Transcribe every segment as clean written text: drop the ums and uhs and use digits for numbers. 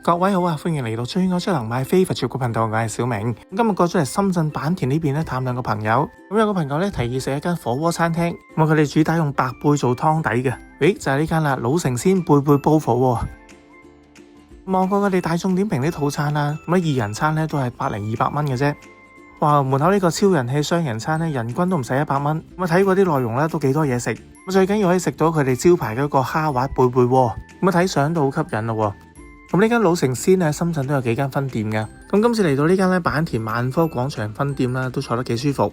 各位好啊，歡迎嚟到最愛出能買飛佛照顧頻道，我係小明。今日過咗嚟深圳坂田呢邊咧探兩個朋友，咁有個朋友咧提議食一間火鍋餐廳，咁佢哋主打用白貝做湯底嘅，就係呢間啦，老城鮮貝貝煲火鍋。望過佢哋大眾點評啲套餐啦，咁2人餐咧都係10200蚊嘅啫。哇！門口呢個超人氣雙人餐咧，人均都唔使100蚊。咁睇過啲內容咧，都幾多嘢食。咁最緊要可以食到佢哋招牌嘅一個蝦滑貝貝鍋。咁睇相都好吸引咯。咁呢間老城鮮喺深圳都有幾間分店嘅。咁今次嚟到呢間咧坂田萬科廣場分店啦，都坐得幾舒服。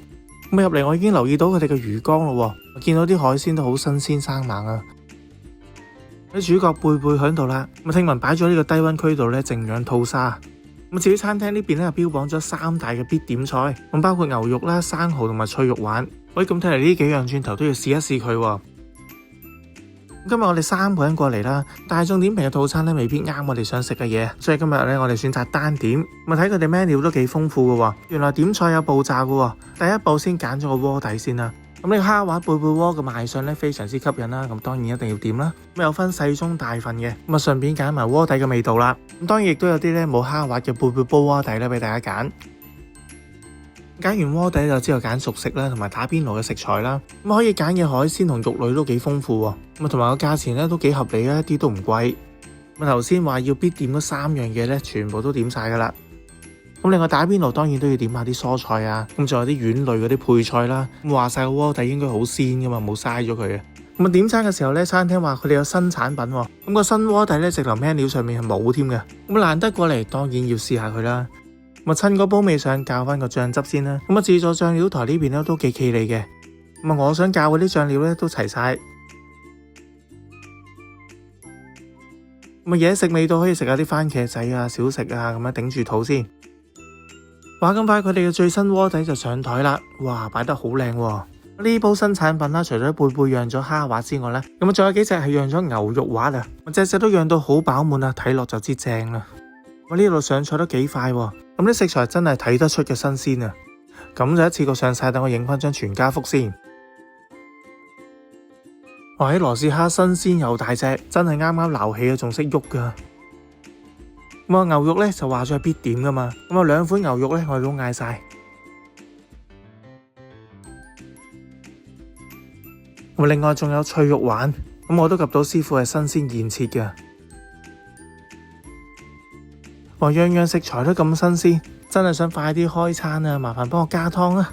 咁入嚟我已經留意到佢哋嘅魚缸咯。我見到啲海鮮都好新鮮生猛啊。啲主角貝貝喺度啦。咁聽聞擺咗呢個低溫區度咧靜養吐沙。咁至於餐廳呢邊咧，標榜咗3大嘅必點菜，咁包括牛肉啦、生蠔同埋脆肉丸。咁睇嚟呢幾樣轉頭都要試一試佢。今日我哋3個人過嚟啦，大眾點評嘅套餐咧未必啱我哋想食嘅嘢，所以今日咧我哋選擇單點。咁睇佢哋 menu 都幾豐富嘅，原來點菜有步驟嘅。第一步先揀咗個鍋底先啦。咁呢個蝦滑貝貝鍋嘅賣相咧非常之吸引啦，咁當然一定要點啦。咁有分細中大份嘅，咁順便揀埋鍋底嘅味道啦。咁當然亦都有啲咧冇蝦滑嘅貝貝煲鍋底咧俾大家揀。揀完鍋底就之後揀熟食啦，同埋打邊爐嘅食材啦。咁可以揀嘅海鮮同肉類都幾豐富喎。咁同埋個價錢咧都幾合理啊，一啲都唔貴。咁頭先話要必點嗰3樣嘢咧，全部都點晒噶啦。咁另外打邊爐當然都要點下啲蔬菜啊，咁仲有啲丸類嗰啲配菜啦。咁話晒個鍋底應該好鮮噶嘛，冇嘥咗佢嘅。咁點餐嘅時候咧，餐廳話佢哋有新產品喎。咁個新鍋底咧直頭 menu 上面係冇添嘅。咁難得過嚟，當然要試下佢啦。咁趁個煲未上，教翻個醬汁先啦。咁自助醬料台呢邊咧都幾企理嘅。咁我想教嗰啲醬料咧都齊晒。咁嘢食味道可以食下啲番茄仔啊、小食啊，咁樣頂住肚先。話咁快，佢哋嘅最新鍋底就上台啦。哇，擺得好靚喎！呢煲新產品啦，除咗貝貝釀咗蝦滑之外咧，咁仲有幾隻係釀咗牛肉滑啊，隻隻都釀到好飽滿啊，睇落就知正啦。我呢度上菜都幾快喎。咁啲食材真係睇得出嘅新鮮啊！咁就一次過上晒，等我影翻張全家福先。哇！啲螺絲蝦新鮮又大隻，真係啱啱撈起啊，仲識喐噶。咁牛肉咧就話咗係必點噶嘛。咁2款牛肉咧我哋都嗌晒。咁另外仲有脆肉丸，咁我都及到師傅係新鮮現切嘅。哇！樣樣食材都咁新鮮，真係想快啲開餐啊！麻煩幫我加湯啊！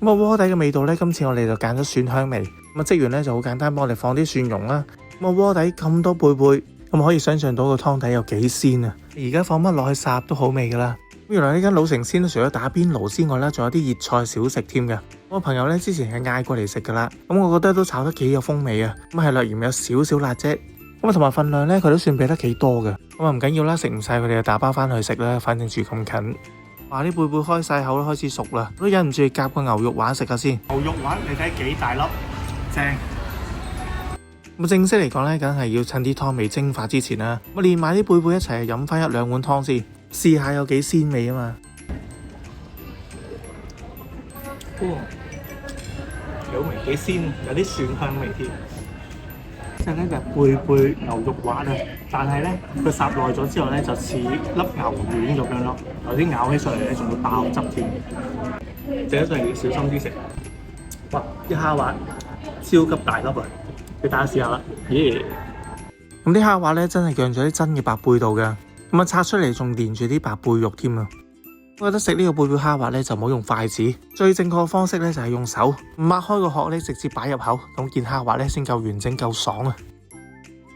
咁鍋底嘅味道呢，今次我哋就揀咗蒜香味。咁職員呢就好簡單，幫我哋放啲蒜蓉啦。咁鍋底咁多貝貝，咁可以想象到個湯底有幾鮮啊！而家放乜落去烚都好味噶啦。原來呢間老城鮮除咗打邊爐之外呢，仲有啲熱菜小食添嘅。我朋友呢之前係嗌過嚟食噶啦，咁我覺得都炒得幾有風味啊！咁係略嫌有少少辣啫。咁同埋份量咧，佢都算俾得幾多嘅。咁唔緊要啦，食唔晒佢哋就打包翻去食啦。反正住咁近。哇！啲貝貝開晒口都開始熟啦，都忍唔住夾個牛肉丸食下先。牛肉丸你睇幾大粒，正。咁正式嚟講咧，梗係要趁啲湯未蒸發之前啦。我連埋啲貝貝一齊飲翻1-2碗湯先，試下有幾鮮味啊嘛。有味幾鮮，有啲蒜香味添。即係呢就貝貝牛肉滑啊，但係咧佢烚耐咗之後咧就似粒牛丸咁樣咯，有啲咬起上嚟咧仲會爆汁添，整得上嚟要小心啲食。哇！啲蝦滑超級大粒啊，俾大家試下啦。耶！咁啲蝦滑咧真係釀咗啲真嘅白貝度嘅，咁拆出嚟仲連住啲白貝肉添啊！我覺得食呢個貝貝蝦滑咧就唔好用筷子，最正確嘅方式咧就係用手擘開個殼咧直接擺入口，咁件蝦滑咧先夠完整夠爽啊！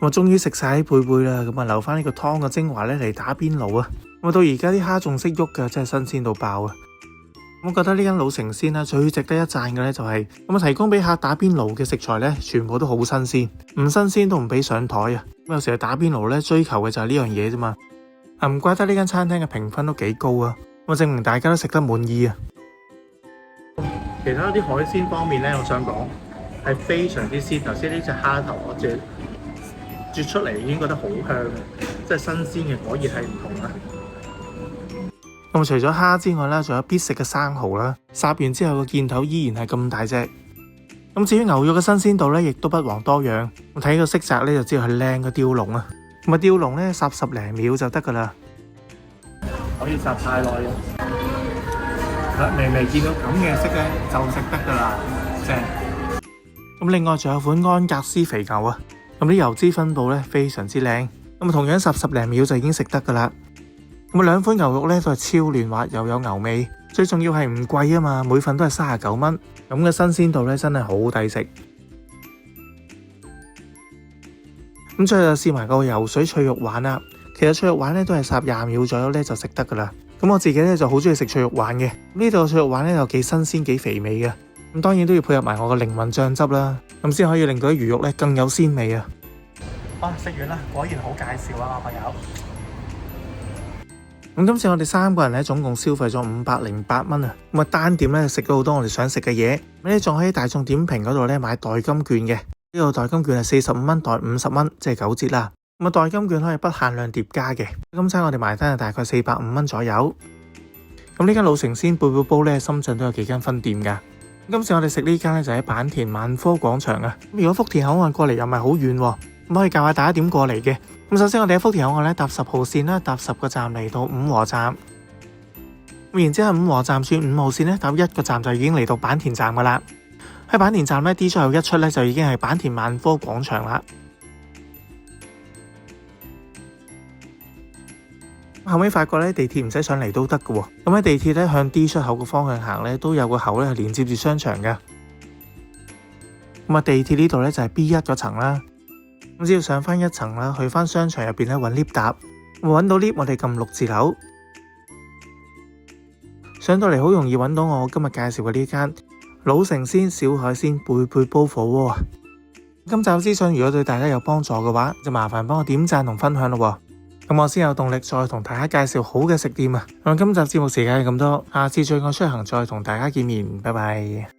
我終於食晒啲貝貝啦，咁留翻呢個湯嘅精華咧嚟打邊爐啊！我到而家啲蝦仲識喐噶，真係新鮮到爆啊！我覺得呢間老城鮮啦最值得一讚嘅咧就係咁提供俾客打邊爐嘅食材咧全部都好新鮮，唔新鮮都唔俾上台啊！咁有時打邊爐咧追求嘅就係呢樣嘢啫嘛，唔怪得呢間餐廳嘅評分都幾高啊！我證明大家都食得滿意啊！其他啲海鮮方面咧，我想講係非常之鮮。頭先呢隻蝦頭我啜出嚟已經覺得好香，即係新鮮嘅果然係唔同啦。咁除咗蝦之外咧，仲有必食嘅生蠔啦。烚完之後個件頭依然係咁大隻。咁至於牛肉嘅新鮮度咧，亦都不遑多讓。我睇個色澤咧就知道係靚嘅雕龍啊！咁啊吊龍咧烚10零秒就得噶啦，可以烚太耐嘅。微微見到咁嘅色咧就食得噶啦，正。咁另外仲有款安格斯肥牛啊，咁啲油脂分佈咧非常之靚，咁啊同樣烚10零秒就已經食得噶啦。咁啊兩款牛肉咧都係超嫩滑又有牛味，最重要係唔貴啊嘛，每份都係39蚊，咁嘅新鮮度咧真係好抵食。咁最後就試埋個游水脆肉丸啦，其實脆肉丸咧都係烚20秒左右咧就食得噶啦。咁我自己咧就好中意食脆肉丸嘅，呢度脆肉丸咧又幾新鮮幾肥美嘅，咁當然都要配合埋我個靈魂醬汁啦，咁先可以令到啲魚肉咧更有鮮味啊！食完啦，果然好介紹啊，朋友。咁今次我哋3個人咧總共消費咗508蚊啊，咁啊單點咧食到好多我哋想食嘅嘢，咁你仲可以大眾點評嗰度咧買代金券嘅，呢個代金券係45蚊代50蚊，即係9折啦。咁啊代金券可以不限量疊加嘅，今餐我哋埋單係大概450蚊左右。咁呢間老城鮮貝貝煲咧，深圳都有幾間分店噶。今次我哋食呢間咧就喺坂田萬科廣場啊。咁如果福田口岸過嚟又唔係好遠，咁可以教下大家點過嚟嘅。咁首先我哋喺福田口岸咧搭10號線啦，搭10個站嚟到五和站。咁然之後五和站轉5號線咧，搭1個站就已經嚟到坂田站噶啦。喺坂田站咧 D 出口一出咧就已經係坂田萬科廣場啦。後尾發覺咧地鐵唔使上嚟都得嘅喎，咁喺地鐵咧向 D 出口嘅方向行咧都有個口咧係連接住商場嘅。咁啊地鐵呢度咧就係 B1 嗰層啦，咁只要上翻1層啦，去翻商場入邊咧揾 lift 搭，揾到 lift 我哋撳6字樓，上到嚟好容易揾到我今日介紹嘅呢間老城鮮小海鮮貝貝煲火鍋啊！今集資訊如果對大家有幫助嘅話，就麻煩幫我點讚同分享咯。咁我先有動力再同大家介紹好嘅食店啊！咁今集節目時間係咁多，下次罪案出行再同大家見面，拜拜。